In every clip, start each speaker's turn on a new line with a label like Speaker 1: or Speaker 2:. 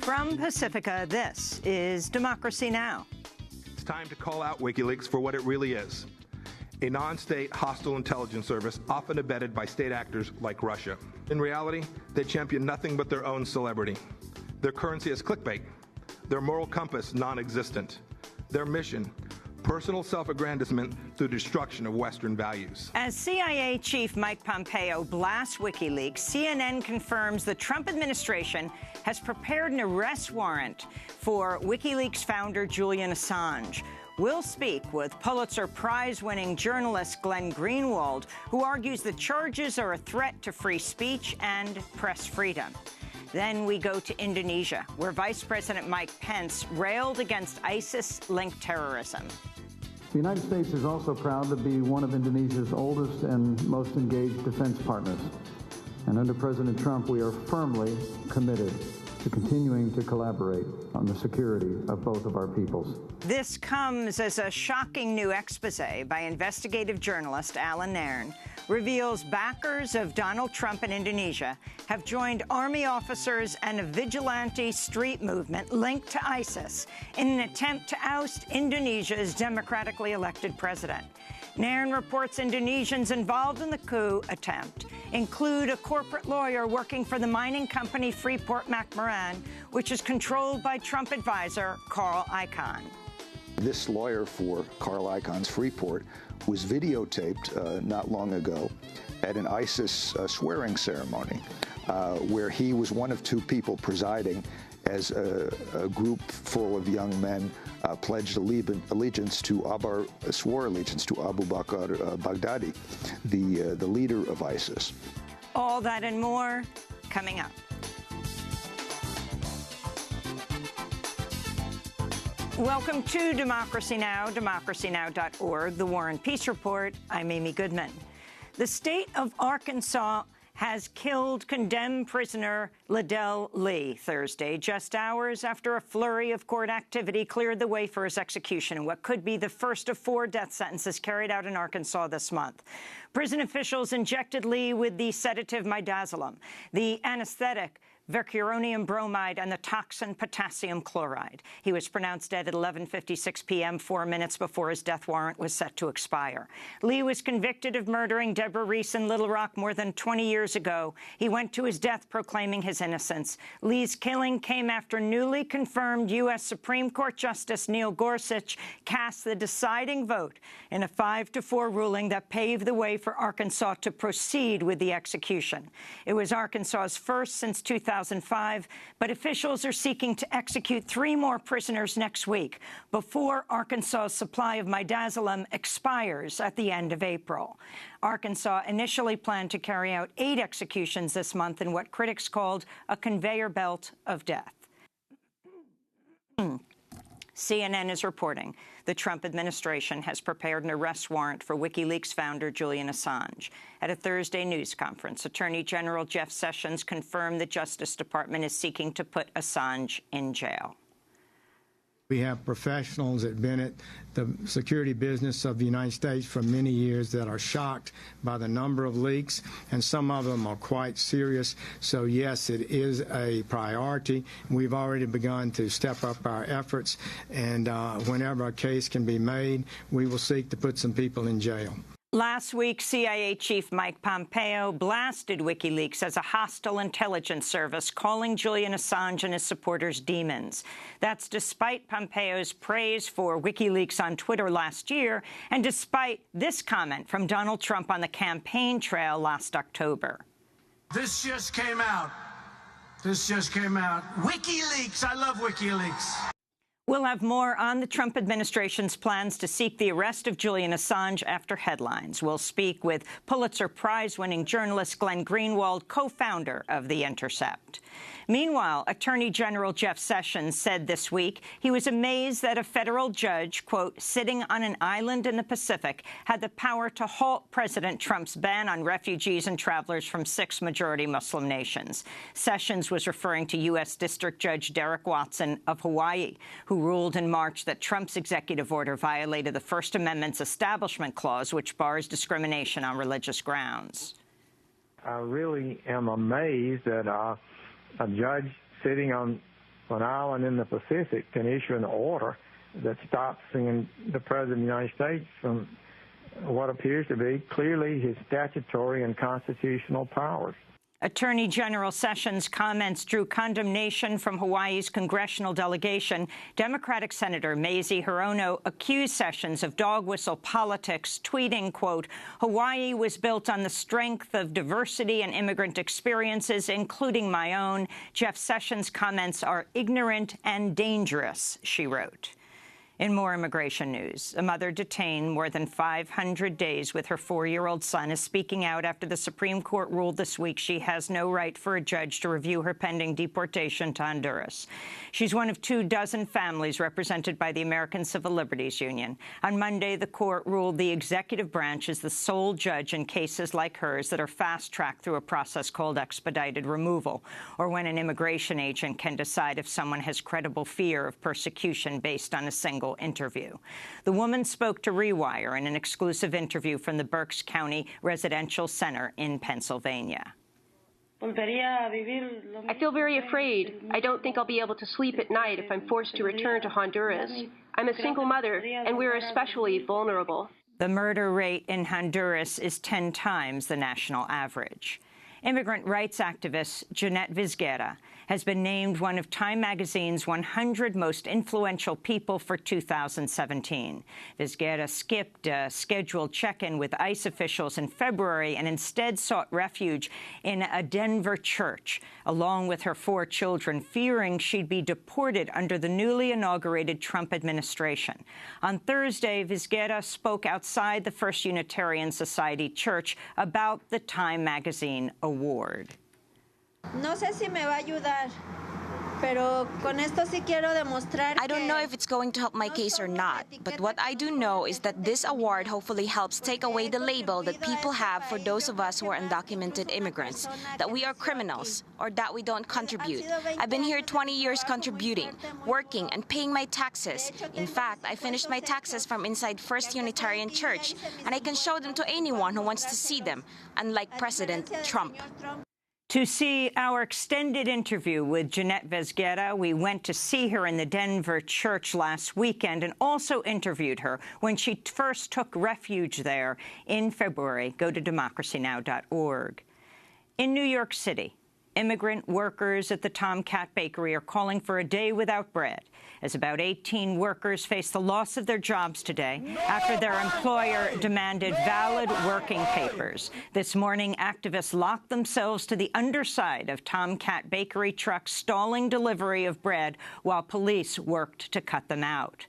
Speaker 1: From Pacifica, this is Democracy Now!
Speaker 2: It's time to call out WikiLeaks for what it really is. A non-state hostile intelligence service often abetted by state actors like Russia. In reality, they champion nothing but their own celebrity. Their currency is clickbait. Their moral compass non-existent. Their mission, personal self-aggrandizement through destruction of Western values.
Speaker 1: As CIA Chief Mike Pompeo blasts WikiLeaks, CNN confirms the Trump administration has prepared an arrest warrant for WikiLeaks founder Julian Assange. We'll speak with Pulitzer Prize-winning journalist Glenn Greenwald, who argues the charges are a threat to free speech and press freedom. Then we go to Indonesia, where Vice President Mike Pence railed against ISIS-linked terrorism.
Speaker 3: The United States is also proud to be one of Indonesia's oldest and most engaged defense partners. And under President Trump, we are firmly committed to continuing to collaborate on the security of both of our peoples.
Speaker 1: This comes as a shocking new expose by investigative journalist Alan Nairn reveals backers of Donald Trump in Indonesia have joined army officers and a vigilante street movement linked to ISIS in an attempt to oust Indonesia's democratically elected president. Nairn reports Indonesians involved in the coup attempt include a corporate lawyer working for the mining company Freeport-McMoRan, which is controlled by Trump advisor Carl Icahn.
Speaker 4: This lawyer for Carl Icahn's Freeport was videotaped not long ago at an ISIS swearing ceremony where he was one of two people presiding as a group full of young men pledged allegiance to swore allegiance to Abu Bakr Baghdadi, the leader of ISIS.
Speaker 1: All that and more coming up. Welcome to Democracy Now!, democracynow.org, The War and Peace Report. I'm Amy Goodman. The state of Arkansas has killed condemned prisoner Ledell Lee Thursday, just hours after a flurry of court activity cleared the way for his execution in what could be the first of 4 death sentences carried out in Arkansas this month. Prison officials injected Lee with the sedative midazolam, the anesthetic vercuronium bromide, and the toxin potassium chloride. He was pronounced dead at 11:56 p.m., 4 minutes before his death warrant was set to expire. Lee was convicted of murdering Deborah Reese in Little Rock more than 20 years ago. He went to his death proclaiming his innocence. Lee's killing came after newly confirmed U.S. Supreme Court Justice Neil Gorsuch cast the deciding vote in a 5-4 ruling that paved the way for Arkansas to proceed with the execution. It was Arkansas's first since 2005, but officials are seeking to execute 3 more prisoners next week before Arkansas's supply of midazolam expires at the end of April. Arkansas initially planned to carry out 8 executions this month in what critics called a conveyor belt of death. CNN is reporting the Trump administration has prepared an arrest warrant for WikiLeaks founder Julian Assange. At a Thursday news conference, Attorney General Jeff Sessions confirmed the Justice Department is seeking to put Assange in jail.
Speaker 5: We have professionals that have been at the security business of the United States for many years that are shocked by the number of leaks, and some of them are quite serious. So, yes, it is a priority. We've already begun to step up our efforts, and whenever a case can be made, we will seek to put some people in jail.
Speaker 1: Last week, CIA Chief Mike Pompeo blasted WikiLeaks as a hostile intelligence service, calling Julian Assange and his supporters demons. That's despite Pompeo's praise for WikiLeaks on Twitter last year, and despite this comment from Donald Trump on the campaign trail last October.
Speaker 6: This just came out. WikiLeaks, I love WikiLeaks.
Speaker 1: We'll have more on the Trump administration's plans to seek the arrest of Julian Assange after headlines. We'll speak with Pulitzer Prize-winning journalist Glenn Greenwald, co-founder of The Intercept. Meanwhile, Attorney General Jeff Sessions said this week he was amazed that a federal judge, quote, sitting on an island in the Pacific, had the power to halt President Trump's ban on refugees and travelers from 6 majority Muslim nations. Sessions was referring to U.S. District Judge Derek Watson of Hawaii, who ruled in March that Trump's executive order violated the First Amendment's Establishment Clause, which bars discrimination on religious grounds.
Speaker 7: I really am amazed that a judge sitting on an island in the Pacific can issue an order that stops the President of the United States from what appears to be clearly his statutory and constitutional powers.
Speaker 1: Attorney General Sessions' comments drew condemnation from Hawaii's congressional delegation. Democratic Senator Mazie Hirono accused Sessions of dog whistle politics, tweeting, quote, "Hawaii was built on the strength of diversity and immigrant experiences, including my own. Jeff Sessions' comments are ignorant and dangerous," she wrote. In more immigration news, a mother detained more than 500 days with her 4-year-old son is speaking out after the Supreme Court ruled this week she has no right for a judge to review her pending deportation to Honduras. She's one of 24 families represented by the American Civil Liberties Union. On Monday, the court ruled the executive branch is the sole judge in cases like hers that are fast-tracked through a process called expedited removal, or when an immigration agent can decide if someone has credible fear of persecution based on a single interview. The woman spoke to Rewire in an exclusive interview from the Berks County Residential Center in Pennsylvania.
Speaker 8: I feel very afraid. I don't think I'll be able to sleep at night if I'm forced to return to Honduras. I'm a single mother, and we're especially vulnerable.
Speaker 1: The murder rate in Honduras is 10 times the national average. Immigrant rights activist Jeanette Vizguera has been named one of Time magazine's 100 most influential people for 2017. Vizguera skipped a scheduled check-in with ICE officials in February and instead sought refuge in a Denver church, along with her 4 children, fearing she'd be deported under the newly inaugurated Trump administration. On Thursday, Vizguera spoke outside the First Unitarian Society Church about the Time magazine award.
Speaker 9: No sé si me va a ayudar, pero con esto sí quiero demostrar.
Speaker 10: I don't know if it's going to help my case or not, but what I do know is that this award hopefully helps take away the label that people have for those of us who are undocumented immigrants, that we are criminals or that we don't contribute. I've been here 20 years contributing, working, and paying my taxes. In fact, I finished my taxes from inside First Unitarian Church, and I can show them to anyone who wants to see them, unlike President Trump.
Speaker 1: To see our extended interview with Jeanette Vizguera, we went to see her in the Denver church last weekend and also interviewed her when she first took refuge there in February. Go to DemocracyNow.org. In New York City, immigrant workers at the Tomcat Bakery are calling for a day without bread, as about 18 workers face the loss of their jobs today after their employer demanded valid working papers. This morning, activists locked themselves to the underside of Tomcat Bakery trucks, stalling delivery of bread while police worked to cut them out.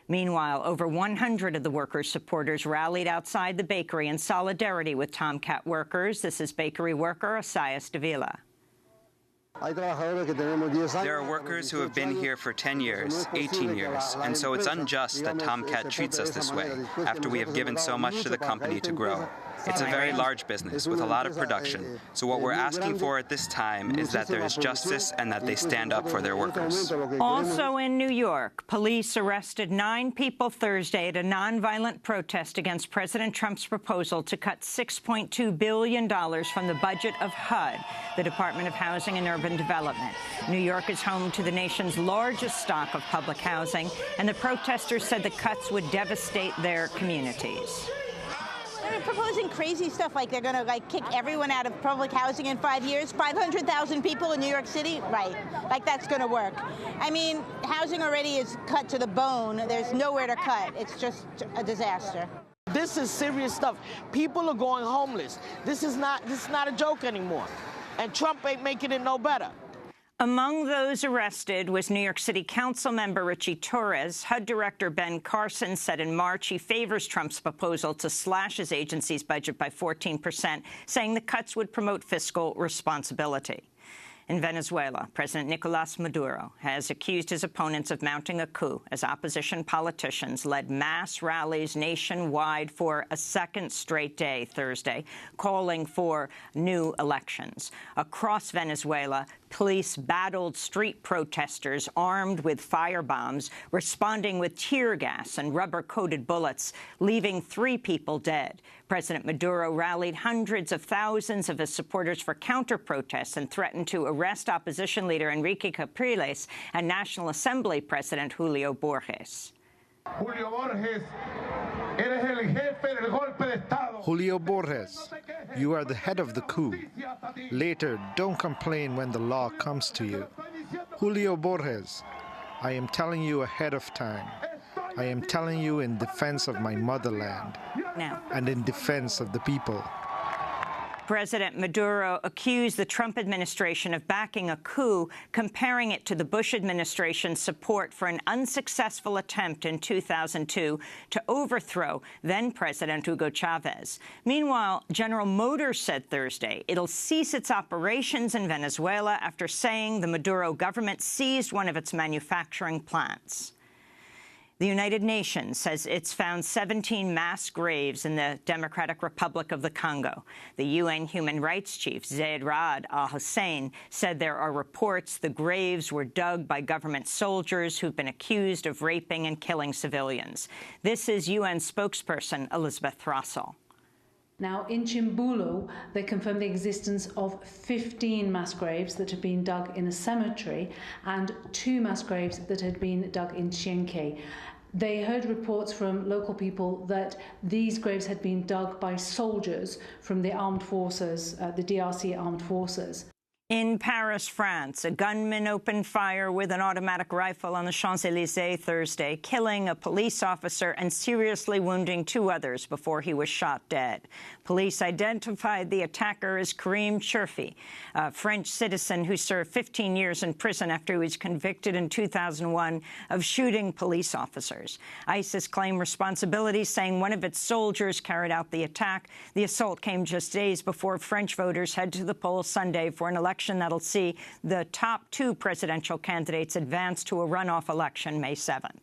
Speaker 1: Meanwhile, over 100 of the workers' supporters rallied outside the bakery in solidarity with Tomcat workers. This is bakery worker Asias Davila.
Speaker 11: There are workers who have been here for 10 years, 18 years, and so it's unjust that Tomcat treats us this way after we have given so much to the company to grow. It's a very large business with a lot of production, so what we're asking for at this time is that there is justice and that they stand up for their workers.
Speaker 1: Also in New York, police arrested 9 people Thursday at a nonviolent protest against President Trump's proposal to cut $6.2 billion from the budget of HUD, the Department of Housing and Urban Development. New York is home to the nation's largest stock of public housing, and the protesters said the cuts would devastate their communities.
Speaker 12: They're proposing crazy stuff like they're going to kick everyone out of public housing in 5 years. 500,000 people in New York City? Right. Like that's going to work. I mean, housing already is cut to the bone. There's nowhere to cut. It's just a disaster.
Speaker 13: This is serious stuff. People are going homeless. This is not a joke anymore. And Trump ain't making it no better.
Speaker 1: Among those arrested was New York City Council member Richie Torres. HUD Director Ben Carson said in March he favors Trump's proposal to slash his agency's budget by 14%, saying the cuts would promote fiscal responsibility. In Venezuela, President Nicolás Maduro has accused his opponents of mounting a coup as opposition politicians led mass rallies nationwide for a second straight day Thursday, calling for new elections. Across Venezuela, Police battled street protesters armed with firebombs, responding with tear gas and rubber-coated bullets, leaving 3 people dead. President Maduro rallied hundreds of thousands of his supporters for counter-protests and threatened to arrest opposition leader Enrique Capriles and National Assembly President Julio Borges.
Speaker 14: Julio Borges, you are the head of the coup. Later, don't complain when the law comes to you. Julio Borges, I am telling you ahead of time. I am telling you in defense of my motherland and in defense of the people.
Speaker 1: President Maduro accused the Trump administration of backing a coup, comparing it to the Bush administration's support for an unsuccessful attempt in 2002 to overthrow then-President Hugo Chavez. Meanwhile, General Motors said Thursday it'll cease its operations in Venezuela after saying the Maduro government seized one of its manufacturing plants. The United Nations says it's found 17 mass graves in the Democratic Republic of the Congo. The UN Human Rights Chief, Zeid Ra'ad al-Hussein, said there are reports the graves were dug by government soldiers who've been accused of raping and killing civilians. This is UN spokesperson Elizabeth Russell.
Speaker 15: Now, in Chimbulu, they confirmed the existence of 15 mass graves that had been dug in a cemetery and 2 mass graves that had been dug in Chienke. They heard reports from local people that these graves had been dug by soldiers from the armed forces, the DRC armed forces.
Speaker 1: In Paris, France, a gunman opened fire with an automatic rifle on the Champs-Élysées Thursday, killing a police officer and seriously wounding 2 others before he was shot dead. Police identified the attacker as Karim Cherfi, a French citizen who served 15 years in prison after he was convicted in 2001 of shooting police officers. ISIS claimed responsibility, saying one of its soldiers carried out the attack. The assault came just days before French voters head to the polls Sunday for an election that'll see the top 2 presidential candidates advance to a runoff election May 7th.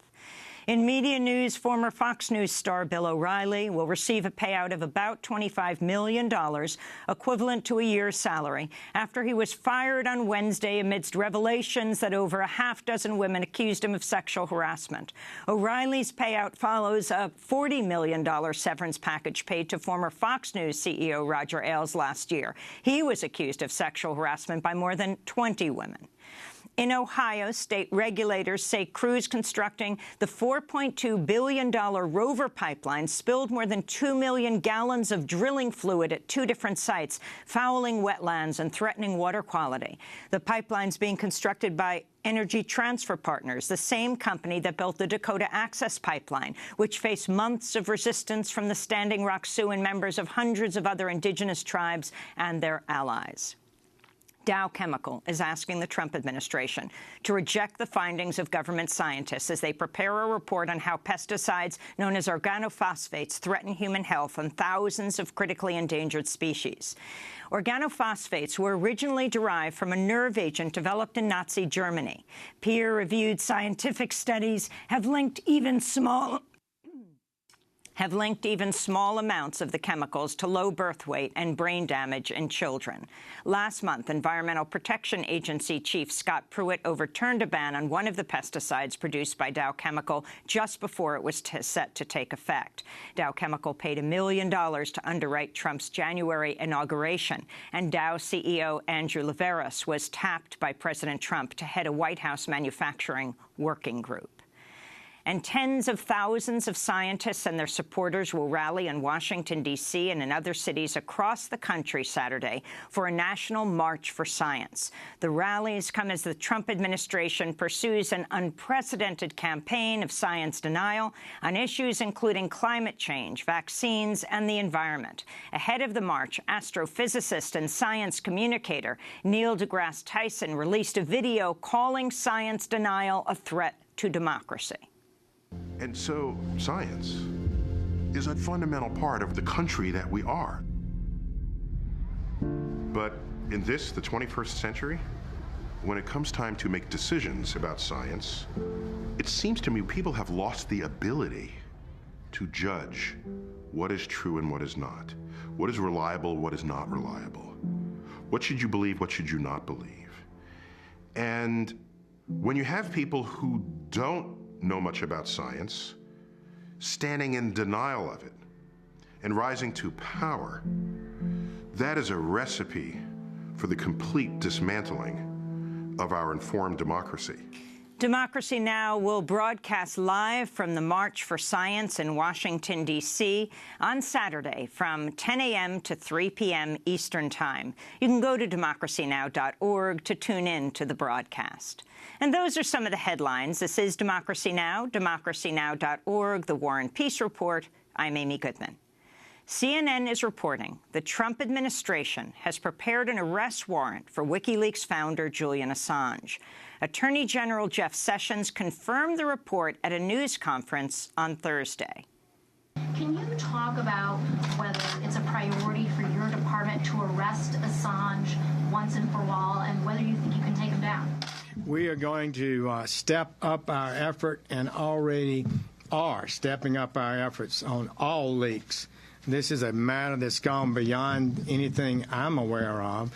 Speaker 1: In media news, former Fox News star Bill O'Reilly will receive a payout of about $25 million, equivalent to a year's salary, after he was fired on Wednesday amidst revelations that over a half-dozen women accused him of sexual harassment. O'Reilly's payout follows a $40 million severance package paid to former Fox News CEO Roger Ailes last year. He was accused of sexual harassment by more than 20 women. In Ohio, state regulators say crews constructing the $4.2 billion Rover pipeline spilled more than 2 million gallons of drilling fluid at 2 different sites, fouling wetlands and threatening water quality. The pipeline's being constructed by Energy Transfer Partners, the same company that built the Dakota Access Pipeline, which faced months of resistance from the Standing Rock Sioux and members of hundreds of other indigenous tribes and their allies. Dow Chemical is asking the Trump administration to reject the findings of government scientists as they prepare a report on how pesticides known as organophosphates threaten human health and thousands of critically endangered species. Organophosphates were originally derived from a nerve agent developed in Nazi Germany. Peer-reviewed scientific studies have linked even small amounts of the chemicals to low birth weight and brain damage in children. Last month, Environmental Protection Agency Chief Scott Pruitt overturned a ban on one of the pesticides produced by Dow Chemical just before it was set to take effect. Dow Chemical paid $1 million to underwrite Trump's January inauguration, and Dow CEO Andrew Liveris was tapped by President Trump to head a White House manufacturing working group. And tens of thousands of scientists and their supporters will rally in Washington, D.C. and in other cities across the country Saturday for a national march for science. The rallies come as the Trump administration pursues an unprecedented campaign of science denial on issues including climate change, vaccines, and the environment. Ahead of the march, astrophysicist and science communicator Neil deGrasse Tyson released a video calling science denial a threat to democracy.
Speaker 16: And so science is a fundamental part of the country that we are. But in this, the 21st century, when it comes time to make decisions about science, it seems to me people have lost the ability to judge what is true and what is not, what is reliable, what is not reliable. What should you believe, what should you not believe? And when you have people who don't know much about science standing in denial of it and rising to power, that is a recipe for the complete dismantling of our informed democracy.
Speaker 1: Democracy Now! Will broadcast live from the March for Science in Washington, D.C. on Saturday from 10 a.m. to 3 p.m. Eastern Time. You can go to DemocracyNow.org to tune in to the broadcast. And those are some of the headlines. This is Democracy Now!, DemocracyNow.org, The War and Peace Report. I'm Amy Goodman. CNN is reporting the Trump administration has prepared an arrest warrant for WikiLeaks founder Julian Assange. Attorney General Jeff Sessions confirmed the report at a news conference on Thursday.
Speaker 17: Can you talk about whether it's a priority for your department to arrest Assange once and for all, and whether you think you can take him down?
Speaker 5: We are going to step up our effort, and already are stepping up our efforts on all leaks. This is a matter that's gone beyond anything I'm aware of.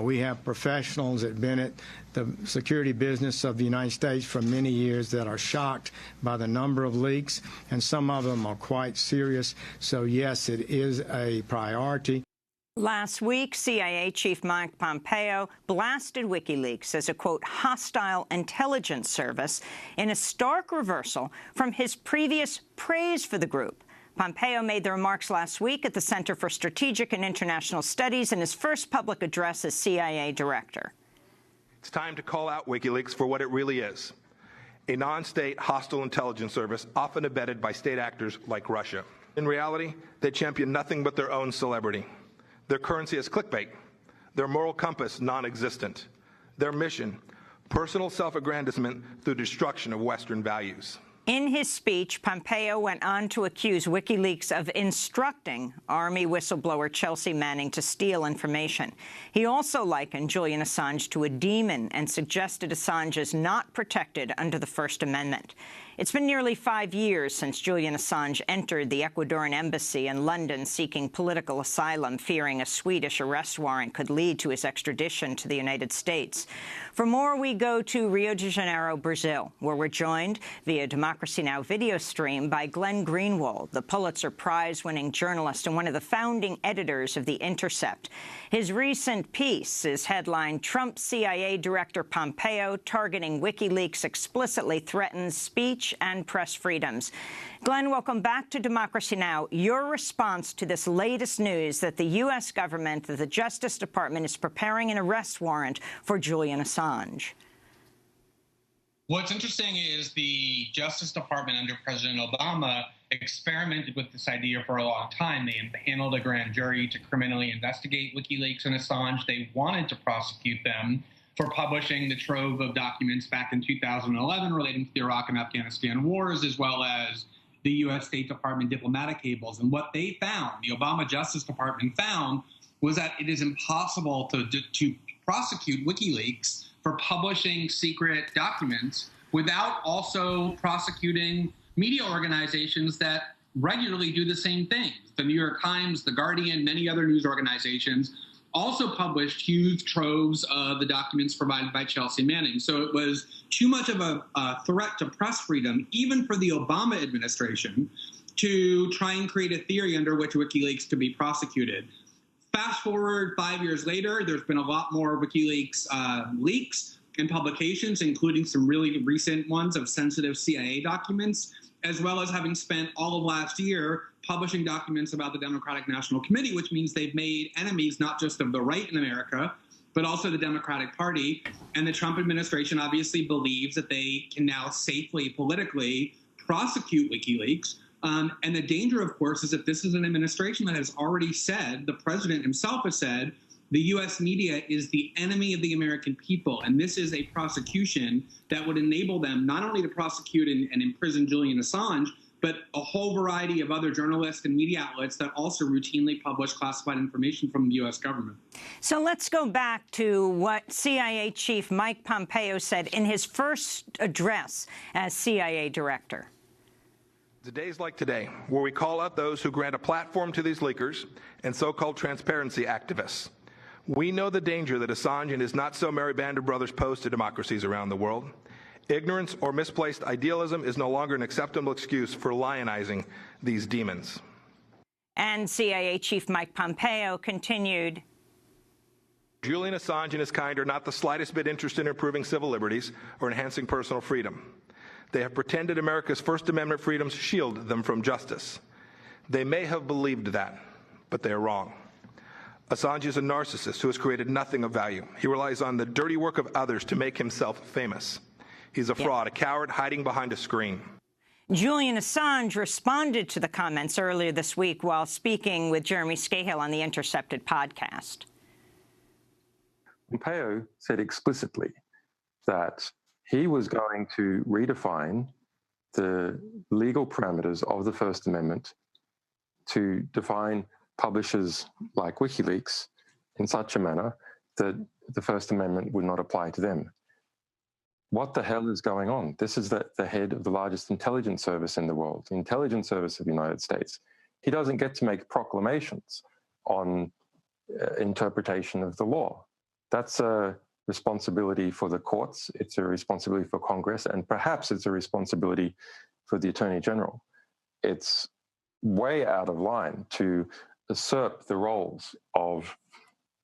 Speaker 5: We have professionals that have been at the security business of the United States for many years that are shocked by the number of leaks, and some of them are quite serious. So, yes, it is a priority.
Speaker 1: Last week, CIA Chief Mike Pompeo blasted WikiLeaks as a, quote, hostile intelligence service in a stark reversal from his previous praise for the group. Pompeo made the remarks last week at the Center for Strategic and International Studies in his first public address as CIA director.
Speaker 2: It's time to call out WikiLeaks for what it really is: a non-state hostile intelligence service often abetted by state actors like Russia. In reality, they champion nothing but their own celebrity. Their currency is clickbait. Their moral compass non-existent. Their mission, personal self-aggrandizement through destruction of Western values.
Speaker 1: In his speech, Pompeo went on to accuse WikiLeaks of instructing Army whistleblower Chelsea Manning to steal information. He also likened Julian Assange to a demon and suggested Assange is not protected under the First Amendment. It's been nearly 5 years since Julian Assange entered the Ecuadorian embassy in London seeking political asylum, fearing a Swedish arrest warrant could lead to his extradition to the United States. For more, we go to Rio de Janeiro, Brazil, where we're joined via Democracy Now! Video stream by Glenn Greenwald, the Pulitzer Prize-winning journalist and one of the founding editors of The Intercept. His recent piece is headlined, "Trump CIA Director Pompeo Targeting WikiLeaks Explicitly Threatens Speech and Press Freedoms." Glenn, welcome back to Democracy Now! Your response to this latest news that the U.S. government, that the Justice Department is preparing an arrest warrant for Julian Assange.
Speaker 18: What's interesting is the Justice Department under President Obama experimented with this idea for a long time. They impaneled a grand jury to criminally investigate WikiLeaks and Assange. They wanted to prosecute them for publishing the trove of documents back in 2011 relating to the Iraq and Afghanistan wars, as well as the U.S. State Department diplomatic cables. And what they found, the Obama Justice Department found, was that it is impossible to prosecute WikiLeaks for publishing secret documents without also prosecuting media organizations that regularly do the same things. The New York Times, The Guardian, many other news organizations also published huge troves of the documents provided by Chelsea Manning. So it was too much of a threat to press freedom, even for the Obama administration, to try and create a theory under which WikiLeaks could be prosecuted. Fast forward 5 years later, there's been a lot more WikiLeaks leaks and publications, including some really recent ones of sensitive CIA documents, as well as having spent all of last year publishing documents about the Democratic National Committee, which means they've made enemies not just of the right in America, but also the Democratic Party. And the Trump administration obviously believes that they can now safely, politically prosecute WikiLeaks. And the danger, of course, is that this is an administration that has already said, the president himself has said, the U.S. media is the enemy of the American people. And this is a prosecution that would enable them not only to prosecute and imprison Julian Assange, but a whole variety of other journalists and media outlets that also routinely publish classified information from the U.S. government.
Speaker 1: So let's go back to what CIA Chief Mike Pompeo said in his first address as CIA director.
Speaker 2: The days like today, where we call out those who grant a platform to these leakers and so-called transparency activists. We know the danger that Assange and his not-so-merry band of brothers pose to democracies around the world. Ignorance or misplaced idealism is no longer an acceptable excuse for lionizing these demons.
Speaker 1: And CIA Chief Mike Pompeo continued,
Speaker 2: Julian Assange and his kind are not the slightest bit interested in improving civil liberties or enhancing personal freedom. They have pretended America's First Amendment freedoms shield them from justice. They may have believed that, but they are wrong. Assange is a narcissist who has created nothing of value. He relies on the dirty work of others to make himself famous. He's a fraud, a coward hiding behind a screen.
Speaker 1: Julian Assange responded to the comments earlier this week while speaking with Jeremy Scahill on the Intercepted podcast.
Speaker 19: Pompeo said explicitly that he was going to redefine the legal parameters of the First Amendment to define publishers like WikiLeaks in such a manner that the First Amendment would not apply to them. What the hell is going on? This is the head of the largest intelligence service in the world, the intelligence service of the United States. He doesn't get to make proclamations on interpretation of the law. That's a responsibility for the courts, it's a responsibility for Congress, and perhaps it's a responsibility for the Attorney General. It's way out of line to usurp the roles of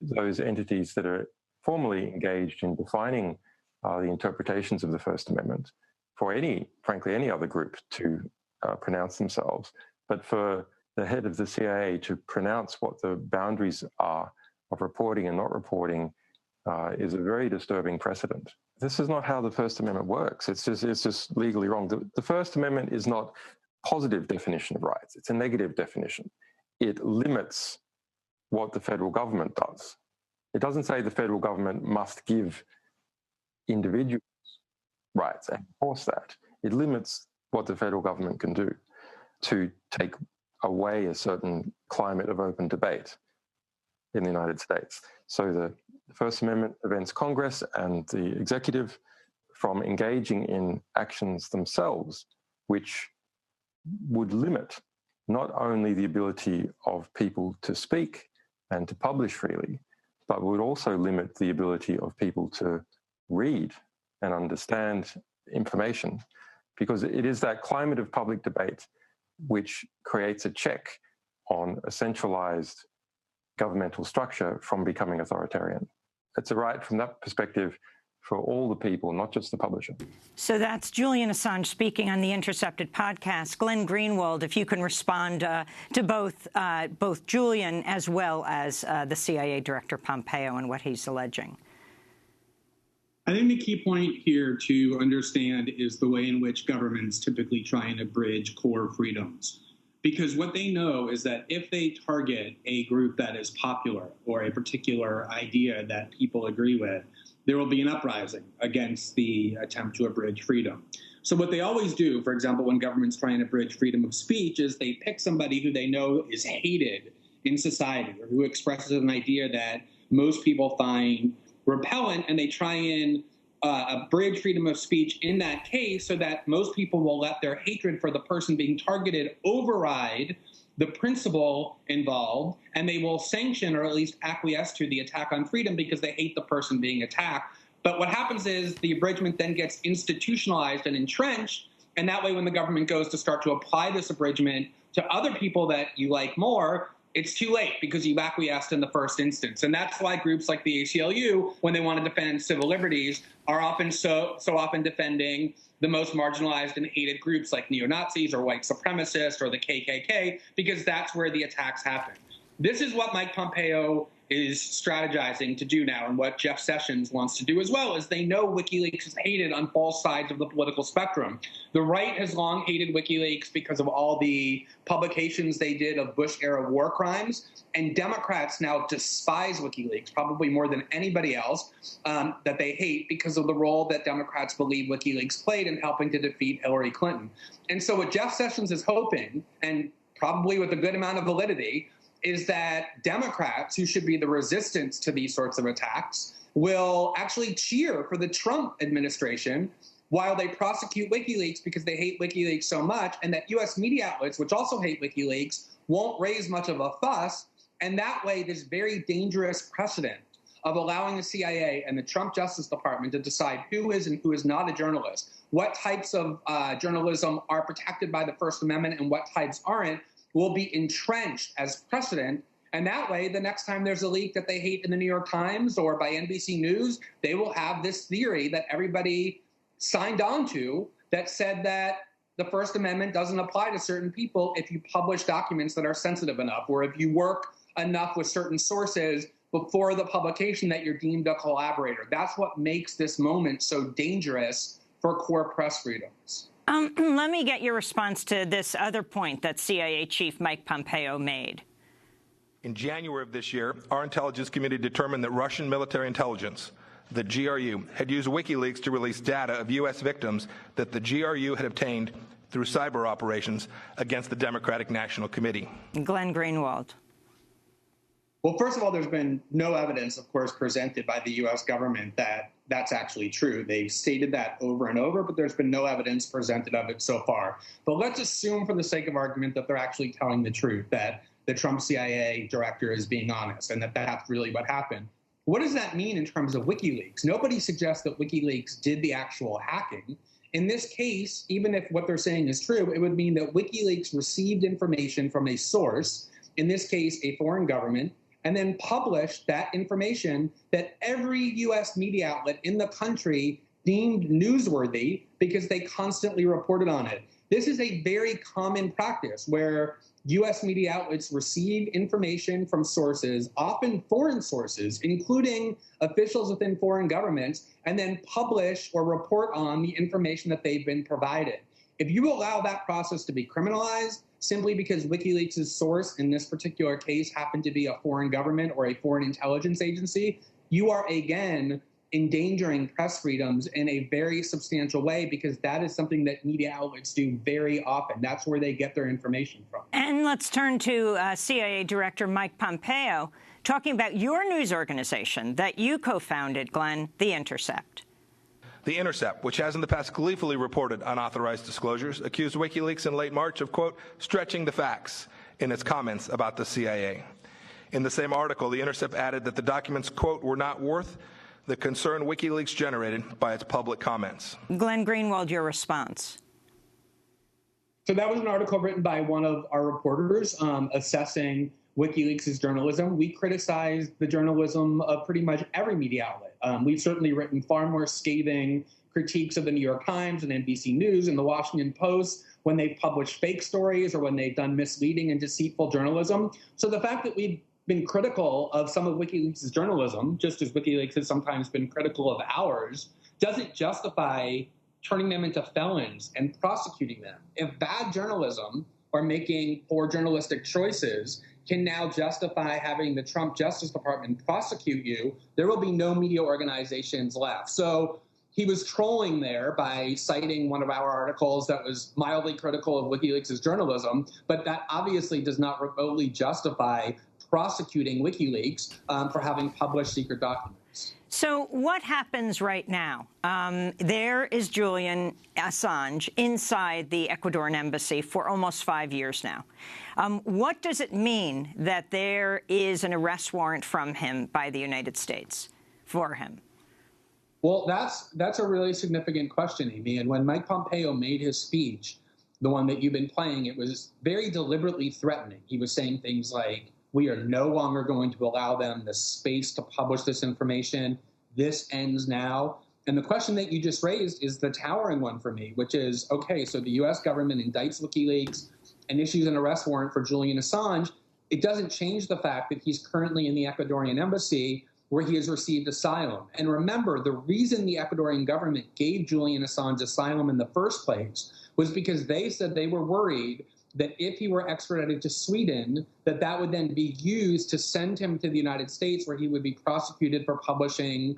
Speaker 19: those entities that are formally engaged in defining the interpretations of the First Amendment for frankly, any other group to pronounce themselves. But for the head of the CIA to pronounce what the boundaries are of reporting and not reporting is a very disturbing precedent. This is not how the First Amendment works. It's just legally wrong. The First Amendment is not a positive definition of rights. It's a negative definition. It limits what the federal government does. It doesn't say the federal government must give individuals rights and enforce that. It limits what the federal government can do to take away a certain climate of open debate in the United States. So the First Amendment prevents Congress and the executive from engaging in actions themselves, which would limit not only the ability of people to speak and to publish freely, but would also limit the ability of people to read and understand information, because it is that climate of public debate which creates a check on a centralized governmental structure from becoming authoritarian. It's a right from that perspective for all the people, not just the publisher.
Speaker 1: So that's Julian Assange speaking on the Intercepted podcast. Glenn Greenwald, if you can respond to both Julian as well as the CIA Director Pompeo and what he's alleging.
Speaker 18: I think the key point here to understand is the way in which governments typically try and abridge core freedoms. Because what they know is that if they target a group that is popular or a particular idea that people agree with, there will be an uprising against the attempt to abridge freedom. So what they always do, for example, when governments try and abridge freedom of speech, is they pick somebody who they know is hated in society or who expresses an idea that most people find repellent, and they try and abridge freedom of speech in that case so that most people will let their hatred for the person being targeted override the principle involved, and they will sanction or at least acquiesce to the attack on freedom because they hate the person being attacked. But what happens is the abridgment then gets institutionalized and entrenched, and that way when the government goes to start to apply this abridgment to other people that you like more, it's too late because you've acquiesced in the first instance. And that's why groups like the ACLU, when they want to defend civil liberties, are often so often defending the most marginalized and hated groups like neo-Nazis or white supremacists or the KKK, because that's where the attacks happen. This is what Mike Pompeo is strategizing to do now, and what Jeff Sessions wants to do as well, is they know WikiLeaks is hated on both sides of the political spectrum. The right has long hated WikiLeaks because of all the publications they did of Bush-era war crimes, and Democrats now despise WikiLeaks, probably more than anybody else, that they hate because of the role that Democrats believe WikiLeaks played in helping to defeat Hillary Clinton. And so what Jeff Sessions is hoping, and probably with a good amount of validity, is that Democrats, who should be the resistance to these sorts of attacks, will actually cheer for the Trump administration while they prosecute WikiLeaks because they hate WikiLeaks so much, and that U.S. media outlets, which also hate WikiLeaks, won't raise much of a fuss. And that way, this very dangerous precedent of allowing the CIA and the Trump Justice Department to decide who is and who is not a journalist, what types of journalism are protected by the First Amendment and what types aren't, will be entrenched as precedent. And that way, the next time there's a leak that they hate in the New York Times or by NBC News, they will have this theory that everybody signed on to that said that the First Amendment doesn't apply to certain people if you publish documents that are sensitive enough, or if you work enough with certain sources before the publication that you're deemed a collaborator. That's what makes this moment so dangerous for core press freedoms.
Speaker 1: Let me get your response to this other point that CIA Chief Mike Pompeo made.
Speaker 2: In January of this year, our intelligence community determined that Russian military intelligence, the GRU, had used WikiLeaks to release data of U.S. victims that the GRU had obtained through cyber operations against the Democratic National Committee.
Speaker 1: Glenn Greenwald.
Speaker 18: Well, first of all, there's been no evidence, of course, presented by the U.S. government that that's actually true. They've stated that over and over, but there's been no evidence presented of it so far. But let's assume, for the sake of argument, that they're actually telling the truth, that the Trump CIA director is being honest, and that that's really what happened. What does that mean in terms of WikiLeaks? Nobody suggests that WikiLeaks did the actual hacking. In this case, even if what they're saying is true, it would mean that WikiLeaks received information from a source, in this case, a foreign government, and then published that information that every U.S. media outlet in the country deemed newsworthy because they constantly reported on it. This is a very common practice where U.S. media outlets receive information from sources, often foreign sources, including officials within foreign governments, and then publish or report on the information that they've been provided. If you allow that process to be criminalized, simply because WikiLeaks' source in this particular case happened to be a foreign government or a foreign intelligence agency, you are again endangering press freedoms in a very substantial way, because that is something that media outlets do very often. That's where they get their information from.
Speaker 1: And let's turn to CIA Director Mike Pompeo, talking about your news organization that you co-founded, Glenn, The Intercept.
Speaker 2: The Intercept, which has in the past gleefully reported unauthorized disclosures, accused WikiLeaks in late March of, quote, stretching the facts in its comments about the CIA. In the same article, The Intercept added that the documents, quote, were not worth the concern WikiLeaks generated by its public comments.
Speaker 1: Glenn Greenwald, your response.
Speaker 18: So that was an article written by one of our reporters assessing WikiLeaks' journalism. We criticized the journalism of pretty much every media outlet. We've certainly written far more scathing critiques of the New York Times and NBC News and the Washington Post when they've published fake stories or when they've done misleading and deceitful journalism. So the fact that we've been critical of some of WikiLeaks' journalism, just as WikiLeaks has sometimes been critical of ours, doesn't justify turning them into felons and prosecuting them. If bad journalism or making poor journalistic choices can now justify having the Trump Justice Department prosecute you, there will be no media organizations left. So he was trolling there by citing one of our articles that was mildly critical of WikiLeaks' journalism, but that obviously does not remotely justify prosecuting WikiLeaks for having published secret documents.
Speaker 1: So what happens right now? There is Julian Assange inside the Ecuadorian embassy for almost 5 years now. What does it mean that there is an arrest warrant from him by the United States for him?
Speaker 18: Well, that's a really significant question, Amy. And when Mike Pompeo made his speech, the one that you've been playing, it was very deliberately threatening. He was saying things like, we are no longer going to allow them the space to publish this information. This ends now. And the question that you just raised is the towering one for me, which is, okay, so the U.S. government indicts WikiLeaks and issues an arrest warrant for Julian Assange. It doesn't change the fact that he's currently in the Ecuadorian embassy where he has received asylum. And remember, the reason the Ecuadorian government gave Julian Assange asylum in the first place was because they said they were worried that if he were extradited to Sweden, that would then be used to send him to the United States, where he would be prosecuted for publishing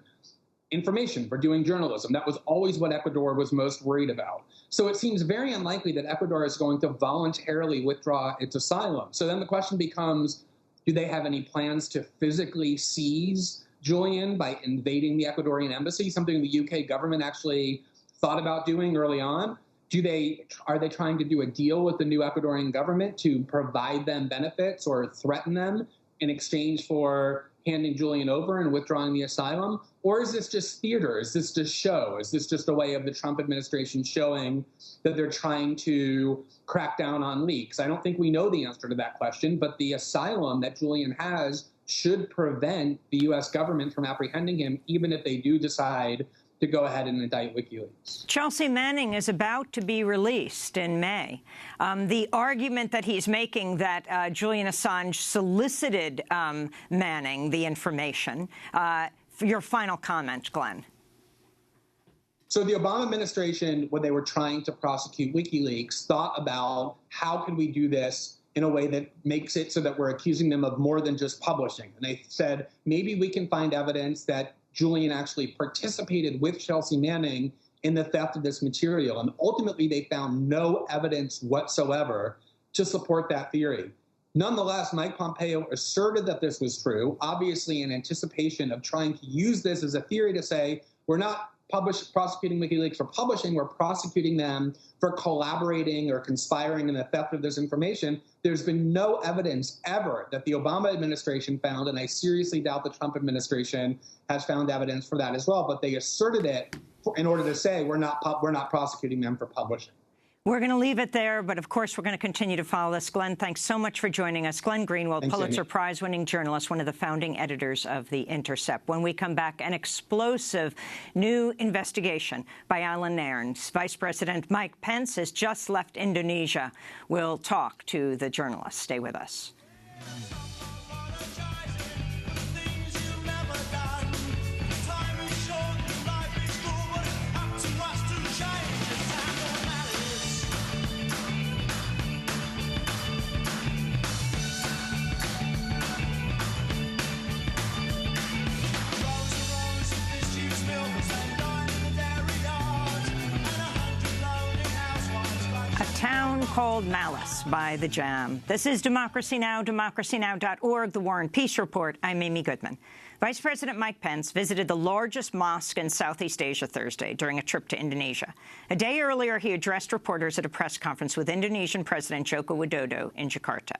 Speaker 18: information, for doing journalism. That was always what Ecuador was most worried about. So it seems very unlikely that Ecuador is going to voluntarily withdraw its asylum. So then the question becomes, do they have any plans to physically seize Julian by invading the Ecuadorian embassy, something the UK government actually thought about doing early on? Are they trying to do a deal with the new Ecuadorian government to provide them benefits or threaten them in exchange for handing Julian over and withdrawing the asylum? Or is this just theater? Is this just show? Is this just a way of the Trump administration showing that they're trying to crack down on leaks? I don't think we know the answer to that question, but the asylum that Julian has should prevent the U.S. government from apprehending him, even if they do decide to go ahead and indict WikiLeaks. Chelsea Manning is about to be released in May. The argument that he's making that Julian Assange solicited Manning the information. Your final comment, Glenn. So the Obama administration, when they were trying to prosecute WikiLeaks, thought about how can we do this in a way that makes it so that we're accusing them of more than just publishing. And they said, maybe we can find evidence that Julian actually participated with Chelsea Manning in the theft of this material. And ultimately, they found no evidence whatsoever to support that theory. Nonetheless, Mike Pompeo asserted that this was true, obviously in anticipation of trying to use this as a theory to say, we're not prosecuting WikiLeaks for publishing, we're prosecuting them for collaborating or conspiring in the theft of this information. There's been no evidence ever that the Obama administration found, and I seriously doubt the Trump administration has found evidence for that as well, but they asserted it in order to say we're not prosecuting them for publishing. We're going to leave it there, but of course we're going to continue to follow this. Glenn, thanks so much for joining us. Glenn Greenwald, Pulitzer Prize-winning journalist, one of the founding editors of The Intercept. When we come back, an explosive new investigation by Alan Nairns. Vice President Mike Pence has just left Indonesia. We'll talk to the journalist. Stay with us. Town Called Malice by The Jam. This is Democracy Now!, DemocracyNow.org, The War and Peace Report. I'm Amy Goodman. Vice President Mike Pence visited the largest mosque in Southeast Asia Thursday during a trip to Indonesia. A day earlier, he addressed reporters at a press conference with Indonesian President Joko Widodo in Jakarta.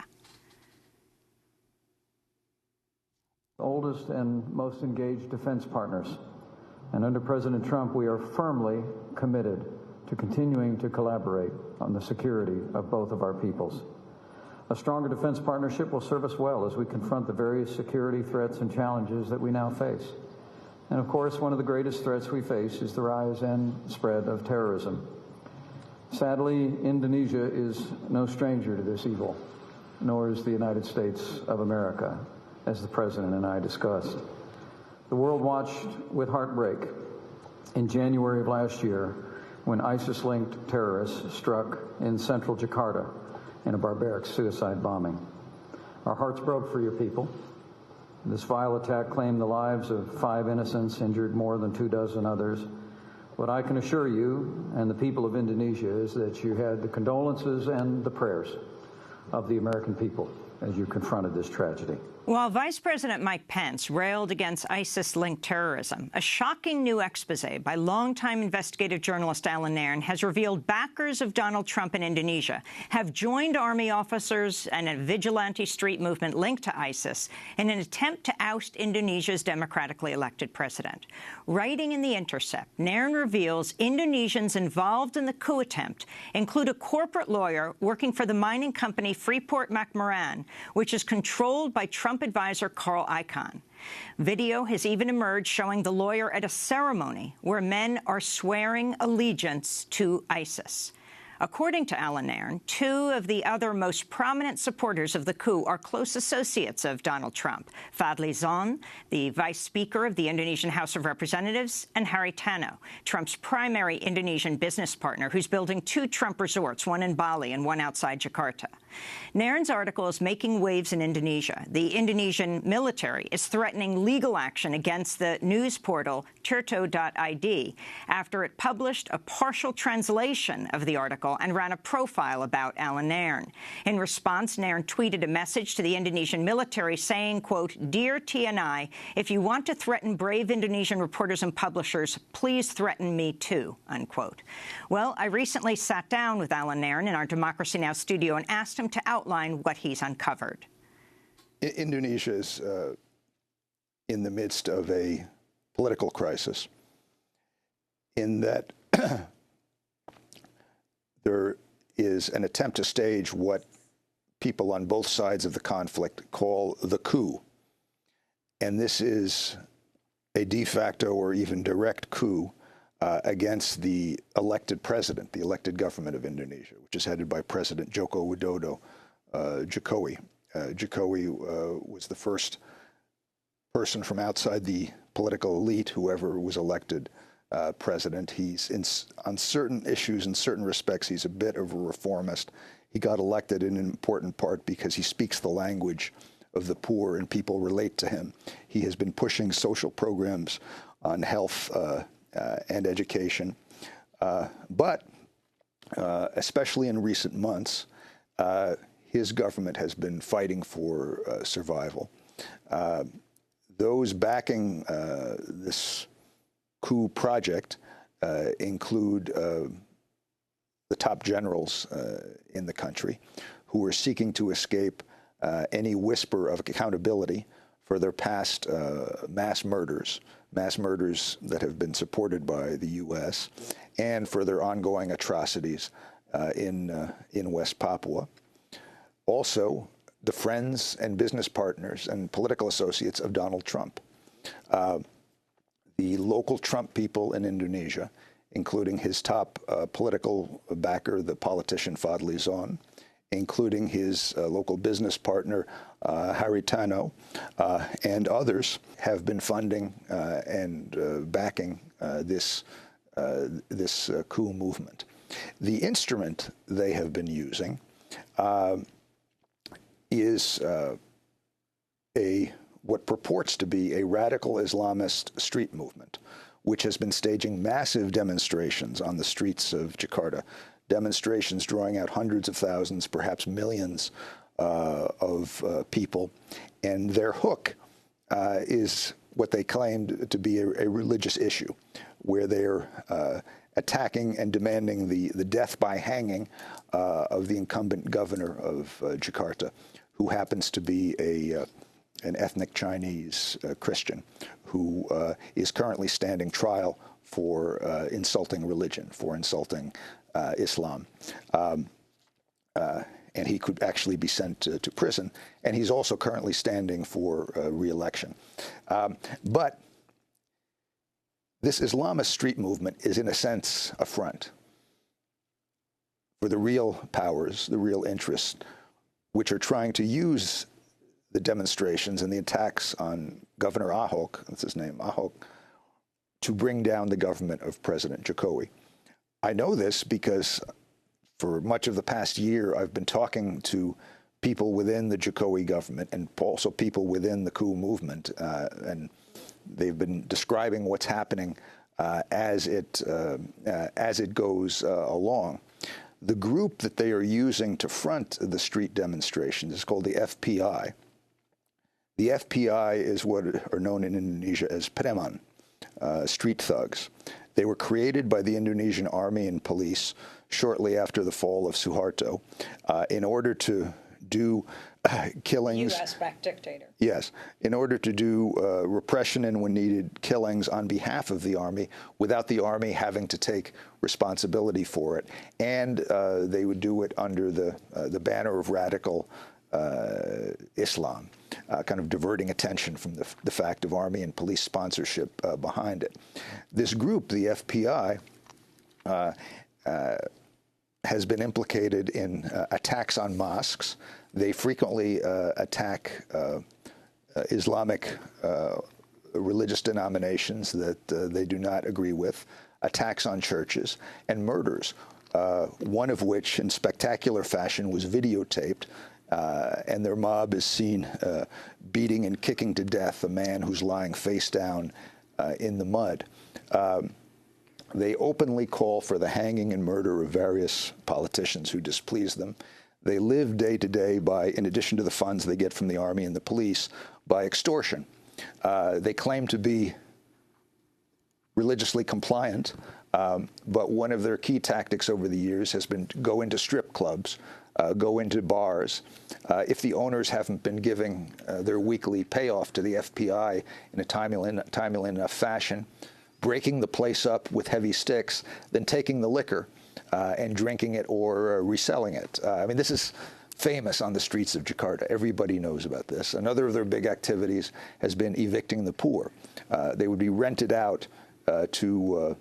Speaker 3: Oldest and most engaged defense partners. And under President Trump, we are firmly committed to continuing to collaborate on the security of both of our peoples. A stronger defense partnership will serve us well as we confront the various security threats and challenges that we now face. And of course, one of the greatest threats we face is the rise and spread of terrorism. Sadly, Indonesia is no stranger to this evil, nor is the United States of America, as the President and I discussed. The world watched with heartbreak in January of last year when ISIS-linked terrorists struck in central Jakarta in a barbaric suicide bombing. Our hearts broke for your people. This vile attack claimed the lives of 5 innocents, injured more than 24 others. What I can assure you and the people of Indonesia is that you had the condolences and the prayers of the American people as you confronted this tragedy. While Vice President Mike Pence railed against ISIS-linked terrorism, a shocking new expose by longtime investigative journalist Alan Nairn has revealed backers of Donald Trump in Indonesia have joined army officers and a vigilante street movement linked to ISIS in an attempt to oust Indonesia's democratically elected president. Writing in The Intercept, Nairn reveals Indonesians involved in the coup attempt include a corporate lawyer working for the mining company Freeport-McMoran, which is controlled by Trump advisor Carl Icahn. Video has even emerged showing the lawyer at a ceremony where men are swearing allegiance to ISIS. According to Alan Nairn, 2 of the other most prominent supporters of the coup are close associates of Donald Trump, Fadli Zon, the vice speaker of the Indonesian House of Representatives, and Harry Tano, Trump's primary Indonesian business partner, who's building 2 Trump resorts, one in Bali and one outside Jakarta. Nairn's article is making waves in Indonesia. The Indonesian military is threatening legal action against the news portal Tirto.id after it published a partial translation of the article and ran a profile about Alan Nairn. In response, Nairn tweeted a message to the Indonesian military saying, quote, "Dear TNI, if you want to threaten brave Indonesian reporters and publishers, please threaten me too," unquote. Well, I recently sat down with Alan Nairn in our Democracy Now! Studio and asked him to outline what he's uncovered.
Speaker 4: Indonesia is in the midst of a political crisis, in that there is an attempt to stage what people on both sides of the conflict call the coup. And this is a de facto or even direct coup against the elected president, the elected government of Indonesia, which is headed by President Joko Widodo Jokowi. Jokowi was the first person from outside the political elite who ever was elected president. He's on certain issues, in certain respects, he's a bit of a reformist. He got elected in an important part because he speaks the language of the poor and people relate to him. He has been pushing social programs on health and education. But especially in recent months, his government has been fighting for survival. Those backing this coup project include the top generals in the country who are seeking to escape any whisper of accountability for their past mass murders that have been supported by the U.S., and for their ongoing atrocities in West Papua. Also, the friends and business partners and political associates of Donald Trump. The local Trump people in Indonesia, including his top political backer, the politician Fadli Zon, including his local business partner, Haritano, and others, have been funding and backing this coup movement. The instrument they have been using is what purports to be a radical Islamist street movement, which has been staging massive demonstrations on the streets of Jakarta, demonstrations drawing out hundreds of thousands, perhaps millions of people. And their hook is what they claimed to be a religious issue, where they're attacking and demanding the death by hanging of the incumbent governor of Jakarta, who happens to be an ethnic Chinese Christian who is currently standing trial for insulting religion, for insulting Islam. And he could actually be sent to prison. And he's also currently standing for re-election. But this Islamist street movement is, in a sense, a front for the real powers, the real interests, which are trying to use the demonstrations and the attacks on Governor Ahok, that's his name, Ahok, to bring down the government of President Jokowi. I know this because for much of the past year, I've been talking to people within the Jokowi government and also people within the coup movement, and they've been describing what's happening as it goes along. The group that they are using to front the street demonstrations is called the FPI. The FPI is what are known in Indonesia as preman, street thugs. They were created by the Indonesian army and police shortly after the fall of Suharto in order to do killings.
Speaker 1: U.S.-backed dictator.
Speaker 4: Yes, in order to do repression and, when needed, killings on behalf of the army without the army having to take responsibility for it. And they would do it under the banner of radical Islam, kind of diverting attention from the fact of army and police sponsorship behind it. This group, the FPI, has been implicated in attacks on mosques. They frequently attack Islamic religious denominations that they do not agree with, attacks on churches, and murders, one of which, in spectacular fashion, was videotaped. And their mob is seen beating and kicking to death a man who's lying face down in the mud. They openly call for the hanging and murder of various politicians who displease them. They live day to day by, in addition to the funds they get from the army and the police, by extortion. They claim to be religiously compliant, But one of their key tactics over the years has been to go into strip clubs, go into bars. If the owners haven't been giving their weekly payoff to the FPI in a timely enough fashion, breaking the place up with heavy sticks, then taking the liquor and drinking it or reselling it. I mean, this is famous on the streets of Jakarta. Everybody knows about this. Another of their big activities has been evicting the poor. They would be rented out to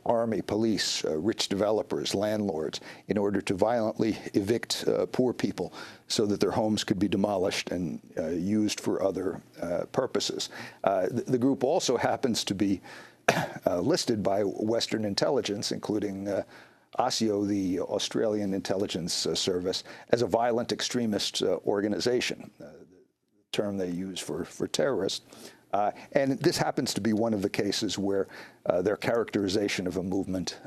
Speaker 4: army, police, rich developers, landlords, in order to violently evict poor people so that their homes could be demolished and used for other purposes. The group also happens to be listed by Western intelligence, including ASIO, the Australian Intelligence Service, as a violent extremist organization, the term they use for terrorist. And this happens to be one of the cases where their characterization of a movement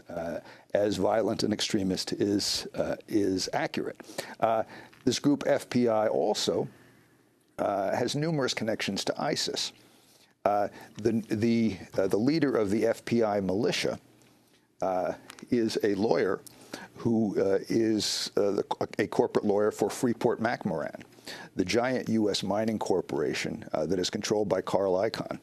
Speaker 4: as violent and extremist is accurate. This group FPI also has numerous connections to ISIS. The leader of the FPI militia is a lawyer who is a corporate lawyer for Freeport-McMoRan, the giant U.S. mining corporation that is controlled by Carl Icahn,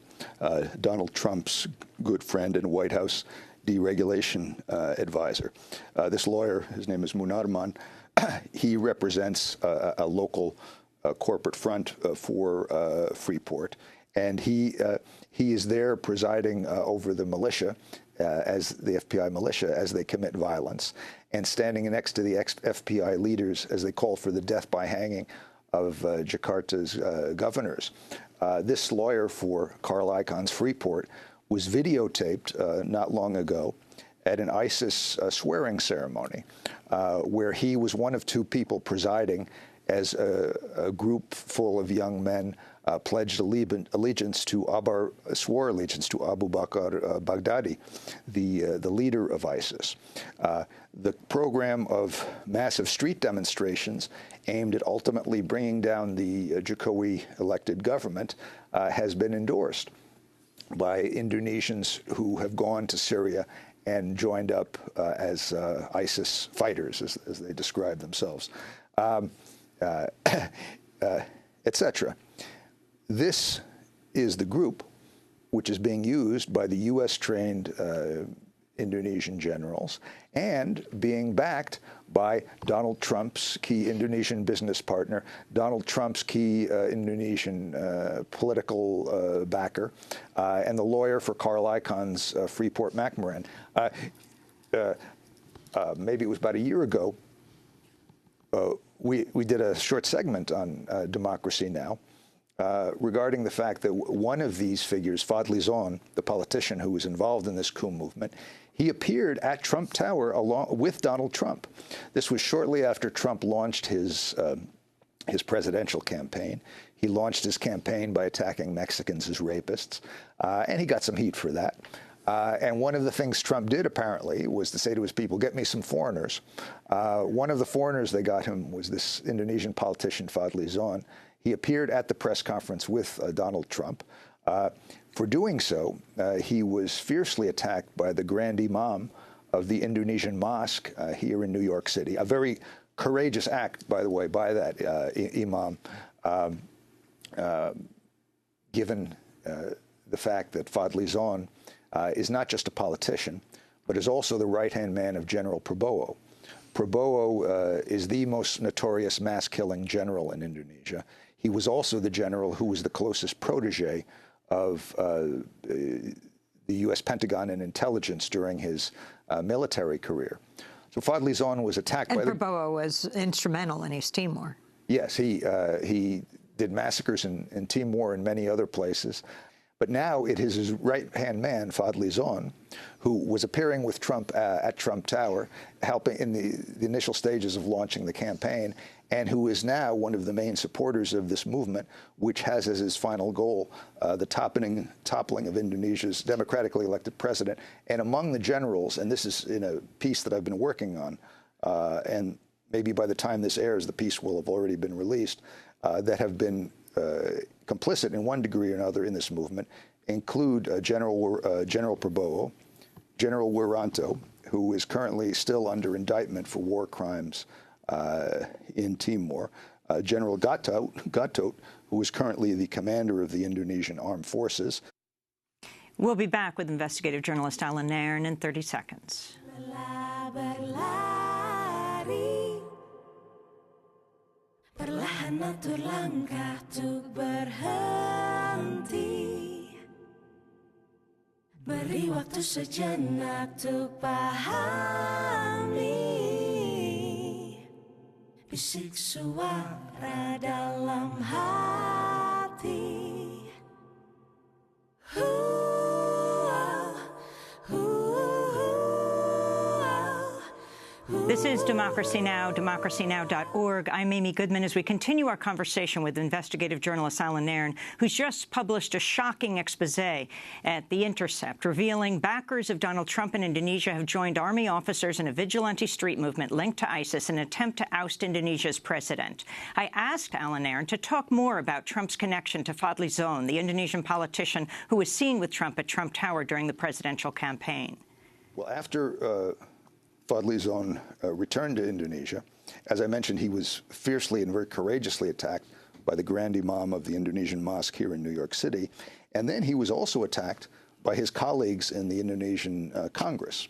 Speaker 4: Donald Trump's good friend and White House deregulation advisor. This lawyer, his name is Munarman, he represents a local corporate front for Freeport, and he is there presiding over the militia, as the FPI militia, as they commit violence, and standing next to the FPI leaders as they call for the death by hanging of Jakarta's governors. This lawyer for Carl Icahn's Freeport was videotaped not long ago at an ISIS swearing ceremony, where he was one of two people presiding as a group full of young men swore allegiance to Abu Bakr Baghdadi, the leader of ISIS. The program of massive street demonstrations aimed at ultimately bringing down the Jokowi-elected government has been endorsed by Indonesians who have gone to Syria and joined up as ISIS fighters, as they describe themselves, etc. This is the group which is being used by the U.S.-trained Indonesian generals and being backed by Donald Trump's key Indonesian business partner, Donald Trump's key Indonesian political backer, and the lawyer for Carl Icahn's Freeport-McMoRan. Maybe it was about a year ago, we did a short segment on Democracy Now! Regarding the fact that one of these figures, Fadli Zon, the politician who was involved in this coup movement, he appeared at Trump Tower along with Donald Trump. This was shortly after Trump launched his presidential campaign. He launched his campaign by attacking Mexicans as rapists, and he got some heat for that. And one of the things Trump did, apparently, was to say to his people, get me some foreigners. One of the foreigners they got him was this Indonesian politician, Fadli Zon. He appeared at the press conference with Donald Trump. For doing so, he was fiercely attacked by the Grand Imam of the Indonesian mosque here in New York City. A very courageous act, by the way, by that Imam, given the fact that Fadli Zon is not just a politician, but is also the right-hand man of General Prabowo. Prabowo is the most notorious mass-killing general in Indonesia. He was also the general who was the closest protege of the U.S. Pentagon and intelligence during his military career. So Fadli Zon was attacked by
Speaker 1: Prabowo was instrumental in East Timor.
Speaker 4: Yes, he did massacres in Timor and many other places. But now it is his right-hand man, Fadli Zon, who was appearing with Trump at Trump Tower, helping in the initial stages of launching the campaign, and who is now one of the main supporters of this movement, which has as its final goal the toppling of Indonesia's democratically elected president. And among the generals, and this is in a piece that I've been working on, and maybe by the time this airs, the piece will have already been released, that have been complicit in one degree or another in this movement, include General Prabowo, General Wiranto, who is currently still under indictment for war crimes in Timor, General Gatot, who is currently the commander of the Indonesian Armed Forces.
Speaker 1: We'll be back with investigative journalist Alan Nairn in 30 seconds.
Speaker 20: Perlahan atur langkah tuk berhenti, beri waktu sejenak tuk pahami bisik suara dalam hati.
Speaker 1: This is Democracy Now!, DemocracyNow.org. I'm Amy Goodman as we continue our conversation with investigative journalist Alan Nairn, who's just published a shocking expose at The Intercept, revealing backers of Donald Trump in Indonesia have joined army officers in a vigilante street movement linked to ISIS in an attempt to oust Indonesia's president. I asked Alan Nairn to talk more about Trump's connection to Fadli Zon, the Indonesian politician who was seen with Trump at Trump Tower during the presidential campaign.
Speaker 4: Well, after Fadli Zon returned to Indonesia, as I mentioned, he was fiercely and very courageously attacked by the Grand Imam of the Indonesian mosque here in New York City. And then he was also attacked by his colleagues in the Indonesian Congress.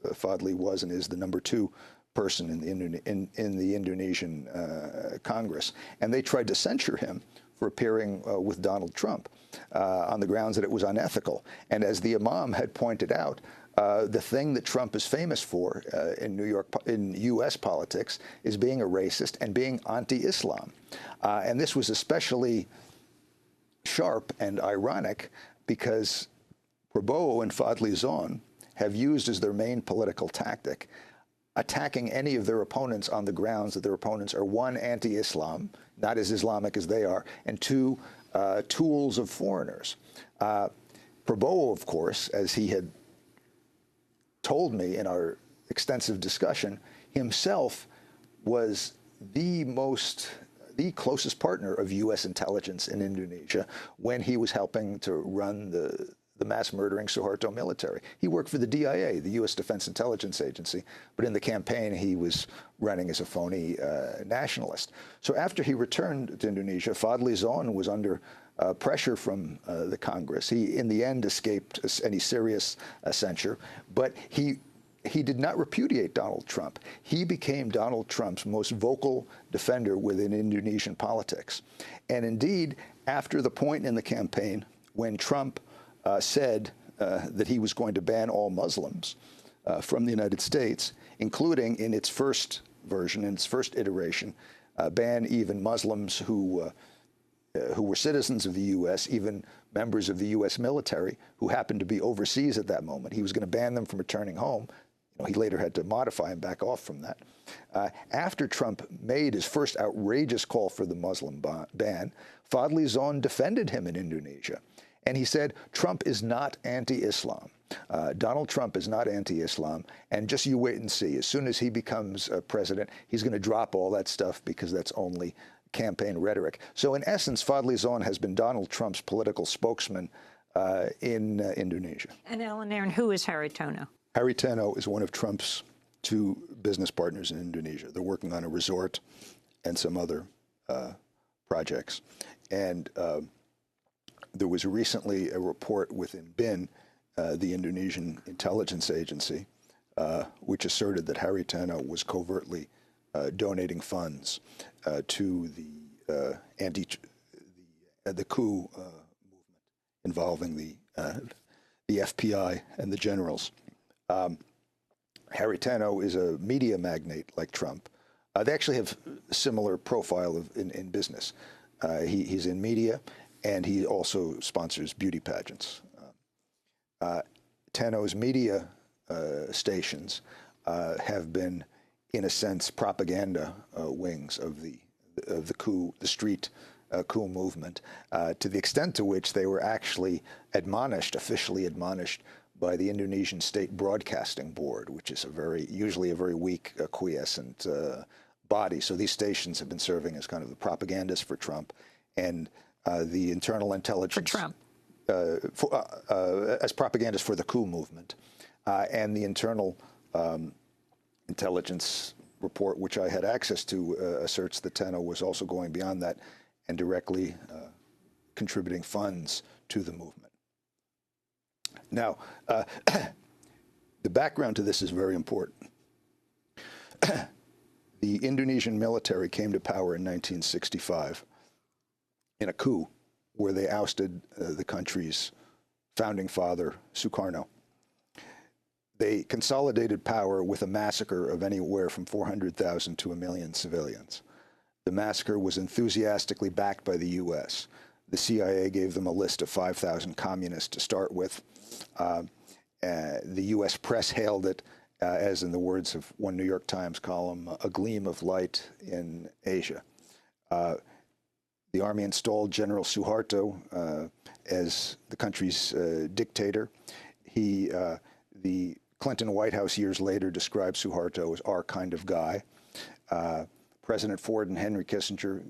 Speaker 4: Fadli was and is the #2 person in the Indonesian Congress. And they tried to censure him for appearing with Donald Trump on the grounds that it was unethical. And as the Imam had pointed out, the thing that Trump is famous for in U.S. politics is being a racist and being anti-Islam. And this was especially sharp and ironic because Prabowo and Fadli Zon have used as their main political tactic attacking any of their opponents on the grounds that their opponents are, one, anti-Islam, not as Islamic as they are, and two, tools of foreigners. Prabowo, of course, as he had told me in our extensive discussion, himself was the closest partner of U.S. intelligence in Indonesia when he was helping to run the mass murdering Suharto military. He worked for the DIA, the U.S. Defense Intelligence Agency, but in the campaign he was running as a phony nationalist. So after he returned to Indonesia, Fadli Zon was under pressure from the Congress. He, in the end, escaped any serious censure, but he did not repudiate Donald Trump. He became Donald Trump's most vocal defender within Indonesian politics. And indeed, after the point in the campaign when Trump said that he was going to ban all Muslims from the United States, including in its first version, in its first iteration, ban even Muslims who were citizens of the U.S., even members of the U.S. military who happened to be overseas at that moment. He was going to ban them from returning home. He later had to modify and back off from that. After Trump made his first outrageous call for the Muslim ban, Fadli Zon defended him in Indonesia. And he said, Trump is not anti-Islam. Donald Trump is not anti-Islam. And just you wait and see. As soon as he becomes president, he's going to drop all that stuff because that's only campaign rhetoric. So in essence, Fadli Zon has been Donald Trump's political spokesman in Indonesia.
Speaker 1: And Alan Nairn, who is Harry Tono?
Speaker 4: Harry Tono is one of Trump's 2 business partners in Indonesia. They're working on a resort and some other projects. And there was recently a report within BIN, the Indonesian intelligence agency, which asserted that Harry Tono was covertly donating funds to the coup movement involving the FPI and the generals. Harry Tono is a media magnate like Trump. They actually have a similar profile in business. He's in media, and he also sponsors beauty pageants. Tono's media stations have been, in a sense, propaganda wings of the coup, the street coup movement, to the extent to which they were actually officially admonished by the Indonesian State Broadcasting Board, which is usually a very weak, quiescent body. So these stations have been serving as kind of the propagandists for Trump, and the internal intelligence
Speaker 1: for Trump,
Speaker 4: as propagandists for the coup movement. and the internal intelligence report, which I had access to, asserts that Tenno was also going beyond that and directly contributing funds to the movement. Now, the background to this is very important. The Indonesian military came to power in 1965 in a coup where they ousted the country's founding father, Sukarno. They consolidated power with a massacre of anywhere from 400,000 to 1 million civilians. The massacre was enthusiastically backed by the U.S. The CIA gave them a list of 5,000 communists to start with. The U.S. press hailed it, as in the words of one New York Times column, a gleam of light in Asia. The army installed General Suharto as the country's dictator. The Clinton White House years later described Suharto as our kind of guy. President Ford and Henry Kissinger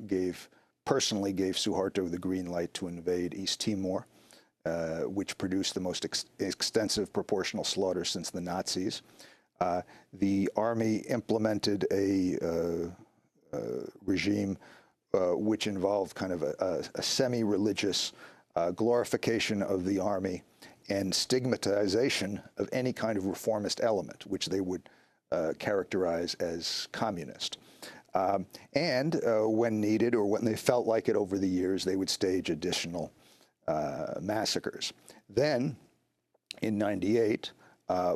Speaker 4: personally gave Suharto the green light to invade East Timor, which produced the most extensive proportional slaughter since the Nazis. The army implemented a regime which involved kind of a semi-religious glorification of the army and stigmatization of any kind of reformist element, which they would characterize as communist. And when needed, or when they felt like it over the years, they would stage additional massacres. Then, in '98,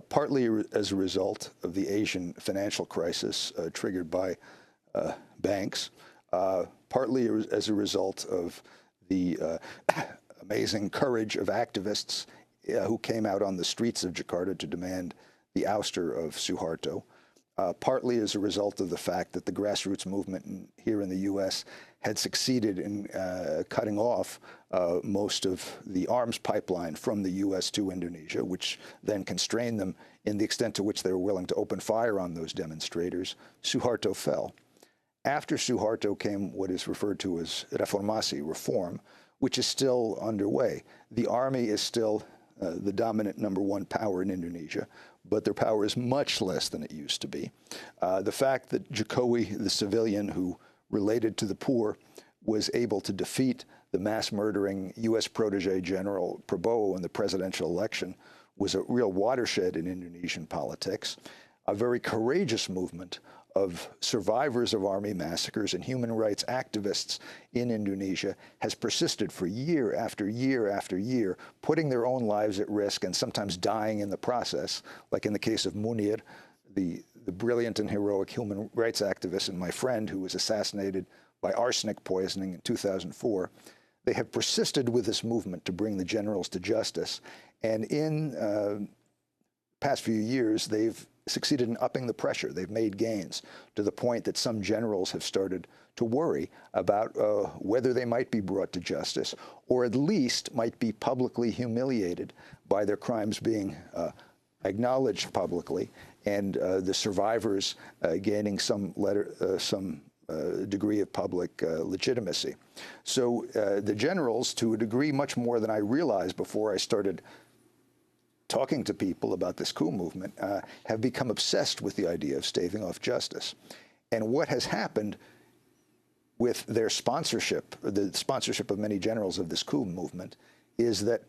Speaker 4: partly as a result of the Asian financial crisis triggered by banks, partly as a result of the amazing courage of activists who came out on the streets of Jakarta to demand the ouster of Suharto, partly as a result of the fact that the grassroots movement here in the U.S. had succeeded in cutting off most of the arms pipeline from the U.S. to Indonesia, which then constrained them in the extent to which they were willing to open fire on those demonstrators. Suharto fell. After Suharto came what is referred to as reformasi, reform, which is still underway. The army is still the dominant #1 power in Indonesia, but their power is much less than it used to be. The fact that Jokowi, the civilian who related to the poor, was able to defeat the mass-murdering U.S. protege General Prabowo in the presidential election was a real watershed in Indonesian politics. A very courageous movement of survivors of army massacres and human rights activists in Indonesia has persisted for year after year after year, putting their own lives at risk and sometimes dying in the process, like in the case of Munir, the brilliant and heroic human rights activist and my friend who was assassinated by arsenic poisoning in 2004. They have persisted with this movement to bring the generals to justice. And in the past few years, they've succeeded in upping the pressure. They've made gains to the point that some generals have started to worry about whether they might be brought to justice or at least might be publicly humiliated by their crimes being acknowledged publicly and the survivors gaining some degree of public legitimacy. So the generals, to a degree much more than I realized before I started talking to people about this coup movement, have become obsessed with the idea of staving off justice. And what has happened with their sponsorship, the sponsorship of many generals of this coup movement, is that